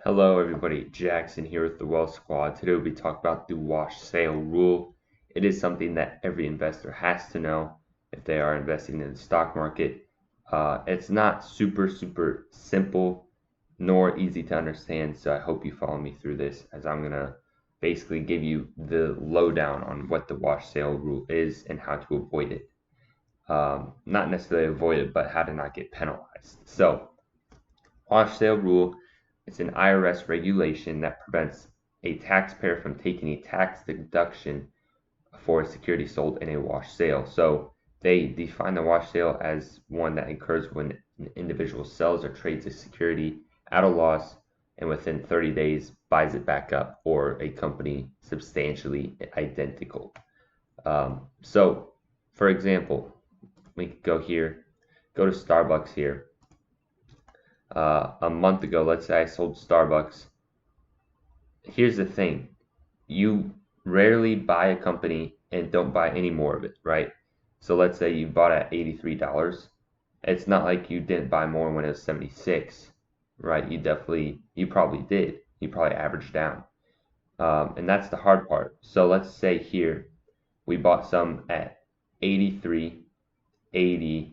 Hello everybody, Jackson here with the Wealth Squad. Today we'll be talking about the wash sale rule. It is something that every investor has to know if they are investing in the stock market. It's not super simple nor easy to understand, so I hope you follow me through this as I'm gonna basically give you the lowdown on what the wash sale rule is and how to avoid it. Not necessarily avoid it, but how to not get penalized. So, wash sale rule, it's an IRS regulation that prevents a taxpayer from taking a tax deduction for a security sold in a wash sale. So they define the wash sale as one that occurs when an individual sells or trades a security at a loss and within 30 days buys it back up, or a company substantially identical. So, for example, we could go here, go to Starbucks here. A month ago, let's say I sold Starbucks. Here's the thing. You rarely buy a company and don't buy any more of it, right? So let's say you bought at $83. It's not like you didn't buy more when it was 76, right? You probably did. You probably averaged down. And that's the hard part. So let's say here we bought some at 83, 80,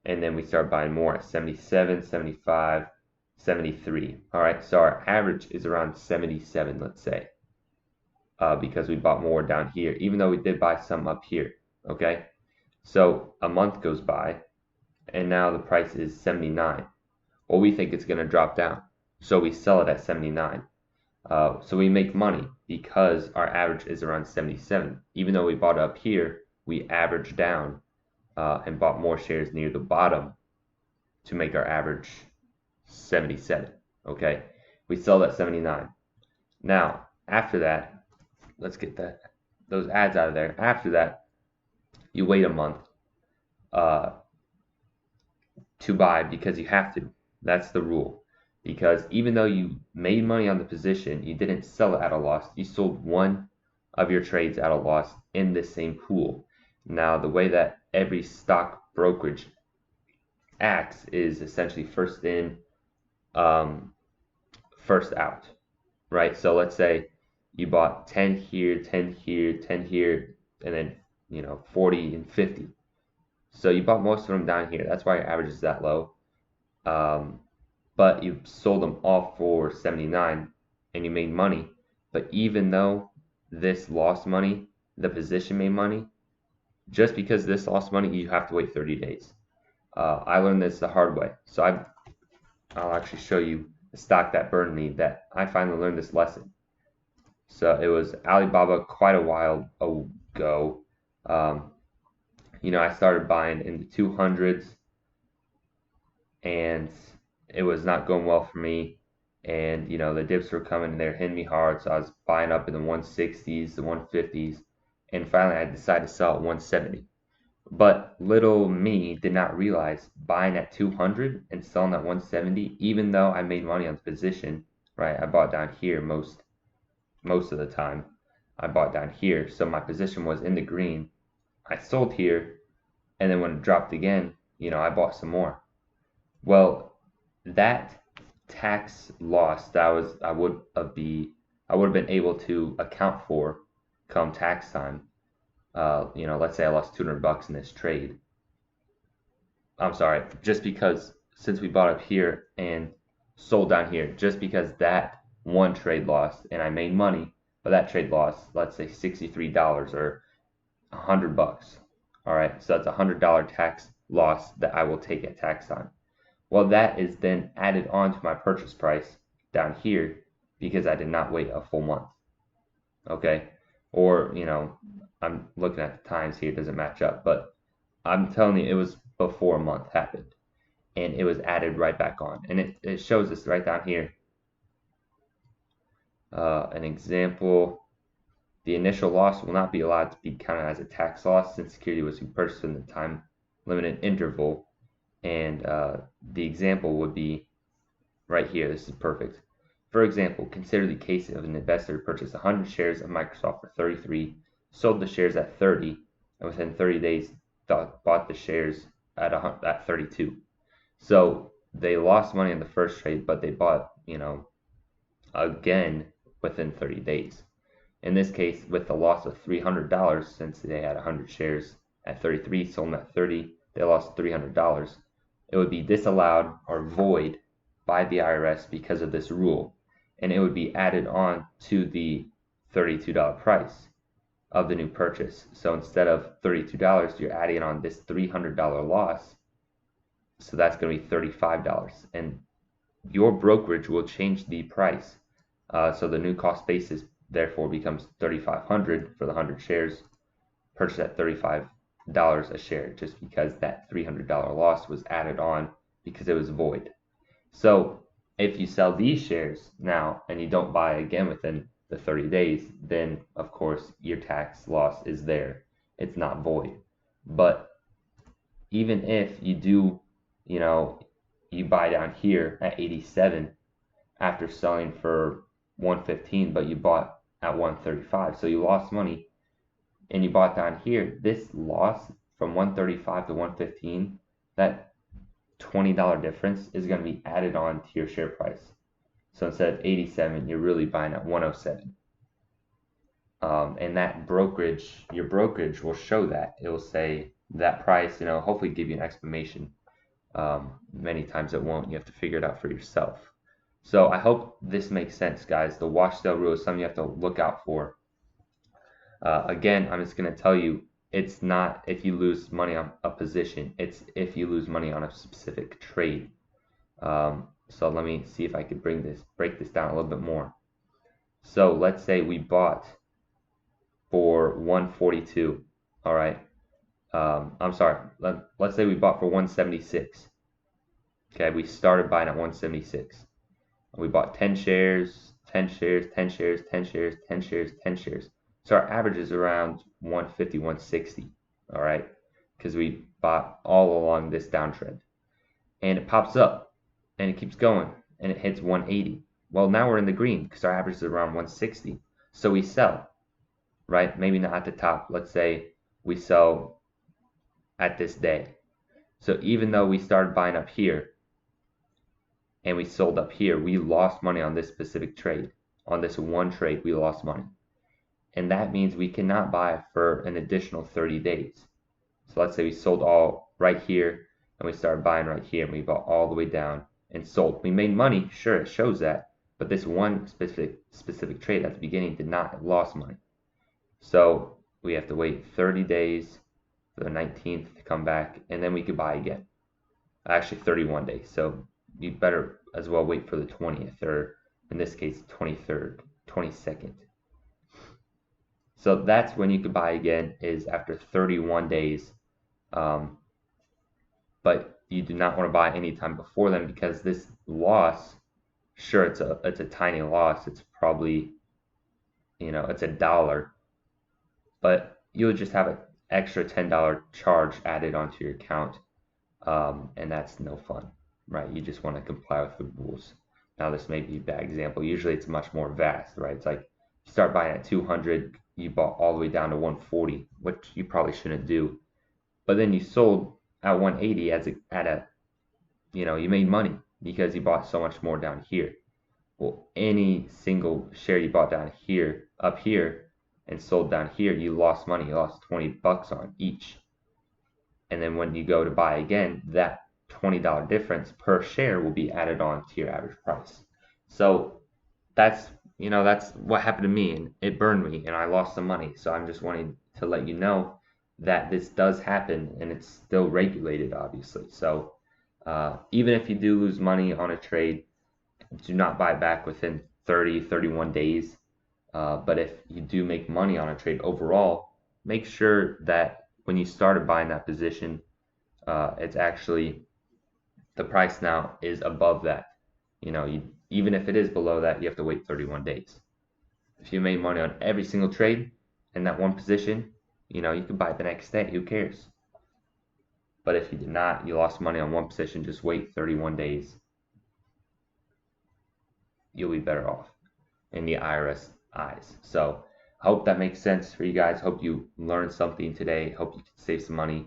and then we start buying more at 77, 75, 73. All right, so our average is around 77, let's say, because we bought more down here, even though we did buy some up here. Okay, so a month goes by, and now the price is 79. Well, we think it's going to drop down, so we sell it at 79. So we make money because our average is around 77. Even though we bought up here, we averaged down and bought more shares near the bottom to make our average 77. Okay, we sell at 79. Now, after that, let's get those ads out of there. After that, you wait a month uh, to buy because you have to. That's the rule. Because even though you made money on the position, you didn't sell it at a loss. You sold one of your trades at a loss in the same pool. Now, the way that every stock brokerage acts is essentially first in, first out, right? So let's say you bought 10 here, 10 here, 10 here, and then 40 and 50. So you bought most of them down here. That's why your average is that low. But you sold them all for 79 and you made money. But even though this lost money, the position made money, just because this lost money, you have to wait 30 days. I learned this the hard way. So I'll actually show you the stock that burned me that I finally learned this lesson. So it was Alibaba quite a while ago. I started buying in the 200s, and it was not going well for me. And the dips were coming and they're hitting me hard, so I was buying up in the 160s, the 150s, and finally I decided to sell at 170. But little me did not realize buying at 200 and selling at 170, even though I made money on the position, right? I bought down here most of the time. I bought down here, so my position was in the green. I sold here, and then when it dropped again, I bought some more. Well, that tax loss that I would have been able to account for come tax time. Let's say I lost $200 in this trade. I'm sorry, just because since we bought up here and sold down here, just because that one trade lost and I made money, but that trade lost, let's say $63 or $100. All right, so that's $100 tax loss that I will take at tax time. Well, that is then added on to my purchase price down here because I did not wait a full month. Okay, or I'm looking at the times here, it doesn't match up, but I'm telling you, it was before a month happened, and it was added right back on, and it shows us right down here. An example: the initial loss will not be allowed to be counted as a tax loss since security was purchased in the time limited interval. And the example would be right here. This is perfect. For example, consider the case of an investor who purchased 100 shares of Microsoft for 33, sold the shares at 30, and within 30 days bought the shares at 32. So they lost money in the first trade, but they bought again within 30 days. In this case, with the loss of $300, since they had 100 shares at 33, sold them at 30, they lost $300. It would be disallowed or void by the IRS because of this rule, and it would be added on to the $32 price of the new purchase. So instead of $32, you're adding on this $300 loss, so that's going to be $35, and your brokerage will change the price. So the new cost basis therefore becomes $3,500 for the 100 shares purchased at $35 a share, just because that $300 loss was added on because it was void. So if you sell these shares now and you don't buy again within the 30 days, then of course your tax loss is there. It's not void. But even if you do, you buy down here at 87 after selling for 115, but you bought at 135, so you lost money and you bought down here, this loss from 135 to 115, that $20 difference is going to be added on to your share price. So instead of 87, you're really buying at 107. And that your brokerage will show that. It will say that price, hopefully give you an explanation. Many times it won't. You have to figure it out for yourself. So I hope this makes sense, guys. The wash sale rule is something you have to look out for. Again, I'm just going to tell you, it's not if you lose money on a position. It's if you lose money on a specific trade. So let me see if I could break this down a little bit more. So let's say we bought for 142. All right. I'm sorry. Let's say we bought for 176. Okay, we started buying at 176. We bought 10 shares, 10 shares, 10 shares, 10 shares, 10 shares, 10 shares. So our average is around 150, 160. All right, because we bought all along this downtrend, and it pops up, and it keeps going, and it hits 180. Well, now we're in the green because our average is around 160. So we sell, right? Maybe not at the top. Let's say we sell at this day. So even though we started buying up here and we sold up here, we lost money on this specific trade. On this one trade, we lost money. And that means we cannot buy for an additional 30 days. So let's say we sold all right here and we started buying right here and we bought all the way down and sold. We made money, sure, it shows that, but this one specific trade at the beginning did not lost money. So we have to wait 30 days for the 19th to come back, and then we could buy again. Actually 31 days. So you better as well wait for the 20th, or in this case 23rd, 22nd. So that's when you could buy again, is after 31 days. But you do not want to buy any time before then, because this loss, sure, it's a tiny loss. It's probably, it's $1, but you'll just have an extra $10 charge added onto your account, and that's no fun, right? You just want to comply with the rules. Now, this may be a bad example. Usually, it's much more vast, right? It's like you start buying at 200, you bought all the way down to 140, which you probably shouldn't do. But then you sold at 180 you made money because you bought so much more down here. Well, any single share you bought down here, up here, and sold down here, you lost money. You lost $20 on each. And then when you go to buy again, that $20 difference per share will be added on to your average price. So that's what happened to me, and it burned me, and I lost some money. So I'm just wanting to let you know that this does happen, and it's still regulated, obviously. So even if you do lose money on a trade, do not buy back within 30, 31 days. But if you do make money on a trade overall, make sure that when you started buying that position, it's actually, the price now is above that. Even if it is below that, you have to wait 31 days. If you made money on every single trade in that one position, you could buy it the next day. Who cares? But if you did not, you lost money on one position, just wait 31 days. You'll be better off in the IRS eyes. So I hope that makes sense for you guys. Hope you learned something today. Hope you can save some money,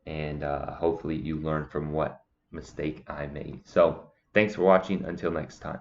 and hopefully you learned from what mistake I made. So thanks for watching. Until next time.